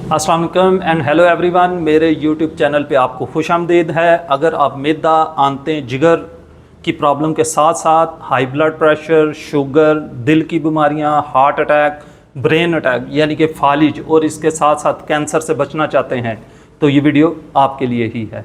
अस्सलाम वालेकुम and hello everyone. मेरे यूट्यूब चैनल पे आपको खुशामदीद है। अगर आप मैदा, आंतें, जिगर की प्रॉब्लम के साथ साथ हाई ब्लड प्रेशर, शुगर, दिल की बीमारियां, हार्ट अटैक, ब्रेन अटैक यानी कि फालिज और इसके साथ साथ कैंसर से बचना चाहते हैं तो ये वीडियो आपके लिए ही है।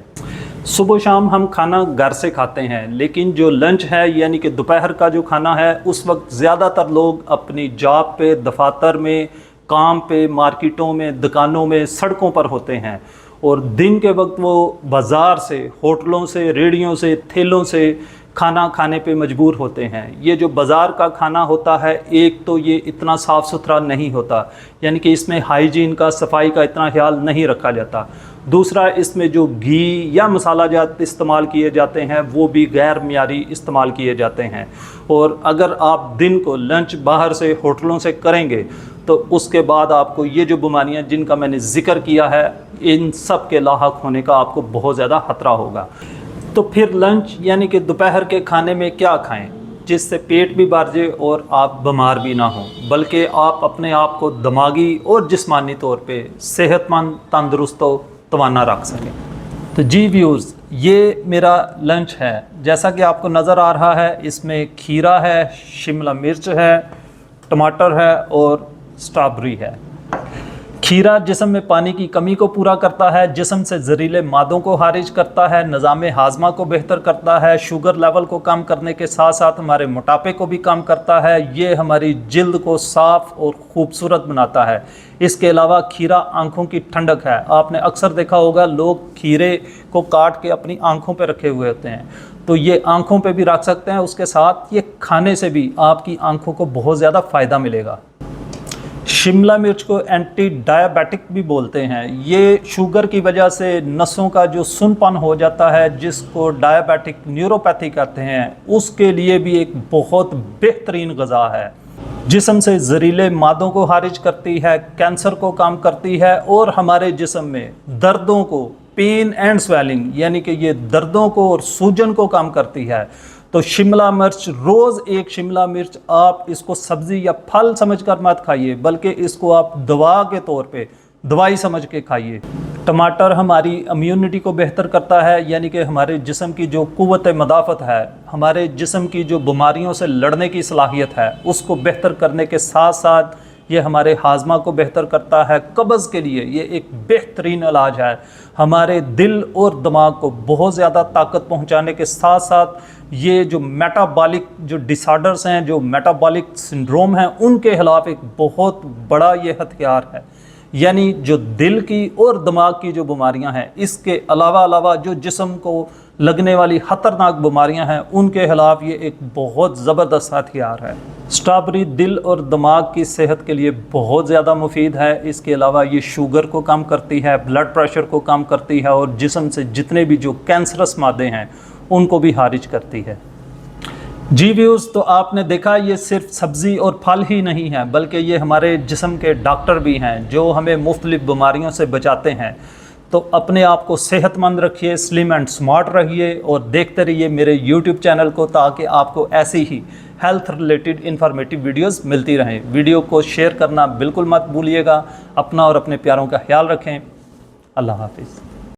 सुबह शाम हम खाना घर से खाते हैं, लेकिन जो लंच है यानी कि दोपहर का जो खाना है उस वक्त ज़्यादातर लोग अपनी जॉब पे, दफातर में, काम पे, मार्केटों में, दुकानों में, सड़कों पर होते हैं और दिन के वक्त वो बाज़ार से, होटलों से, रेहड़ियों से, ठेलों से खाना खाने पे मजबूर होते हैं। ये जो बाज़ार का खाना होता है, एक तो ये इतना साफ़ सुथरा नहीं होता, यानी कि इसमें हाइजीन का, सफाई का इतना ख्याल नहीं रखा जाता। दूसरा, इसमें जो घी या मसाला जात इस्तेमाल किए जाते हैं वो भी गैर मियारी इस्तेमाल किए जाते हैं। और अगर आप दिन को लंच बाहर से, होटलों से करेंगे तो उसके बाद आपको ये जो बीमारियां जिनका मैंने ज़िक्र किया है इन सब के लाहक होने का आपको बहुत ज़्यादा खतरा होगा। तो फिर लंच यानी कि दोपहर के खाने में क्या खाएं जिससे पेट भी भर जाए और आप बीमार भी ना हों, बल्कि आप अपने आप को दिमागी और जिस्मानी तौर पे सेहतमंद, तंदुरुस्त और तवाना रख सकें। तो जी व्यूज़, ये मेरा लंच है। जैसा कि आपको नज़र आ रहा है, इसमें खीरा है, शिमला मिर्च है, टमाटर है और स्ट्रॉबेरी है। खीरा जिस्म में पानी की कमी को पूरा करता है, जिस्म से जहरीले मादों को खारिज करता है, निज़ाम हाजमा को बेहतर करता है, शुगर लेवल को कम करने के साथ साथ हमारे मोटापे को भी कम करता है। ये हमारी जिल्द को साफ़ और ख़ूबसूरत बनाता है। इसके अलावा खीरा आँखों की ठंडक है। आपने अक्सर देखा होगा लोग खीरे को काट के अपनी आँखों पर रखे हुए होते हैं, तो ये आँखों पर भी रख सकते हैं। उसके साथ ये खाने से भी आपकी आँखों को बहुत ज़्यादा फ़ायदा मिलेगा। शिमला मिर्च को एंटी डायबिटिक भी बोलते हैं। ये शुगर की वजह से नसों का जो सुनपन हो जाता है, जिसको डायबिटिक न्यूरोपैथी कहते हैं, उसके लिए भी एक बहुत बेहतरीन ग़िज़ा है। जिस्म से जहरीले मादों को खारिज करती है, कैंसर को कम करती है और हमारे जिस्म में दर्दों को, पेन एंड स्वेलिंग यानी कि ये दर्दों को और सूजन को कम करती है। तो शिमला मिर्च, रोज़ एक शिमला मिर्च आप इसको सब्ज़ी या फल समझकर मत खाइए, बल्कि इसको आप दवा के तौर पे, दवाई समझ के खाइए। टमाटर हमारी इम्यूनिटी को बेहतर करता है, यानी कि हमारे जिस्म की जो कुव्वत मदाफ़त है, हमारे जिस्म की जो बीमारियों से लड़ने की सलाहियत है, उसको बेहतर करने के साथ साथ ये हमारे हाजमा को बेहतर करता है। कब्ज़ के लिए ये एक बेहतरीन इलाज है। हमारे दिल और दिमाग को बहुत ज़्यादा ताकत पहुंचाने के साथ साथ ये जो मेटाबॉलिक जो डिसऑर्डर्स हैं, जो मेटाबॉलिक सिंड्रोम हैं, उनके खिलाफ एक बहुत बड़ा ये हथियार है। यानी जो दिल की और दिमाग की जो बीमारियां हैं, इसके अलावा जो जिस्म को लगने वाली ख़तरनाक बीमारियां हैं, उनके खिलाफ ये एक बहुत ज़बरदस्त हथियार है। स्ट्रॉबेरी दिल और दिमाग की सेहत के लिए बहुत ज़्यादा मुफीद है। इसके अलावा ये शुगर को कम करती है, ब्लड प्रेशर को कम करती है और जिस्म से जितने भी जो कैंसरस मादे हैं उनको भी खारिज करती है। जी व्यूज़, तो आपने देखा ये सिर्फ सब्ज़ी और फल ही नहीं है, बल्कि ये हमारे जिस्म के डॉक्टर भी हैं जो हमें मुख्तलिफ बीमारियों से बचाते हैं। तो अपने आप को सेहतमंद रखिए, स्लिम एंड स्मार्ट रहिए और देखते रहिए मेरे यूट्यूब चैनल को, ताकि आपको ऐसी ही हेल्थ रिलेटेड इंफॉर्मेटिव वीडियोस मिलती रहें। वीडियो को शेयर करना बिल्कुल मत भूलिएगा। अपना और अपने प्यारों का ख्याल रखें। अल्लाह हाफिज़।